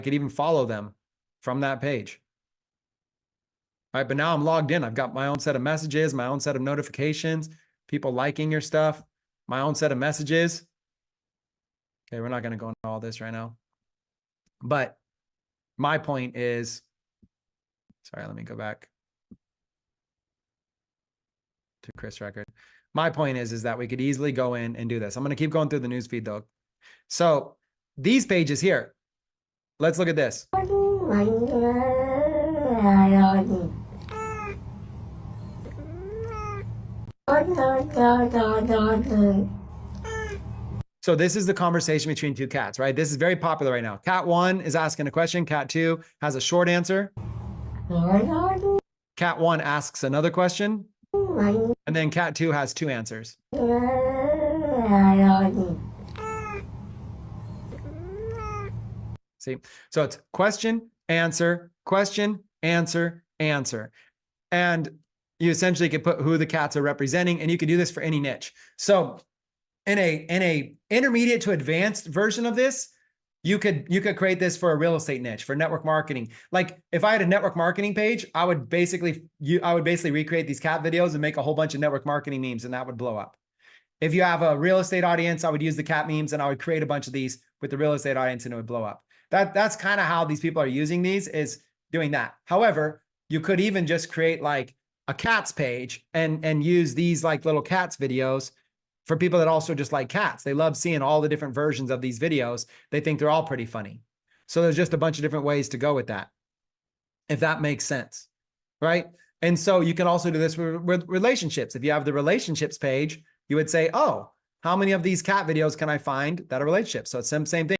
could even follow them from that page. All right, but now I'm logged in. I've got my own set of messages, my own set of notifications, people liking your stuff, my own set of messages. Okay, we're not going to go into all this right now. But my point is, sorry, let me go back to Chris Record. My point is that we could easily go in and do this. I'm going to keep going through the newsfeed though. So these pages here, let's look at this. So this is the conversation between two cats, right? This is very popular right now. Cat 1 is asking a question. Cat 2 has a short answer. Cat 1 asks another question. And then Cat 2 has 2 answers. See? So it's question, answer, answer. And you essentially could put who the cats are representing, and you could do this for any niche. So in a intermediate to advanced version of this, you could create this for a real estate niche, for network marketing. Like if I had a network marketing page, I would basically recreate these cat videos and make a whole bunch of network marketing memes, and that would blow up. If you have a real estate audience, I would use the cat memes and I would create a bunch of these with the real estate audience and it would blow up. That's kind of how these people are using these, is doing that. However, you could even just create like a cats page and use these like little cats videos for people that also just like cats. They love seeing all the different versions of these videos. They think they're all pretty funny. So there's just a bunch of different ways to go with that, if that makes sense, right? And so you can also do this with relationships. If you have the relationships page, you would say, oh, how many of these cat videos can I find that are relationships? So it's the same thing.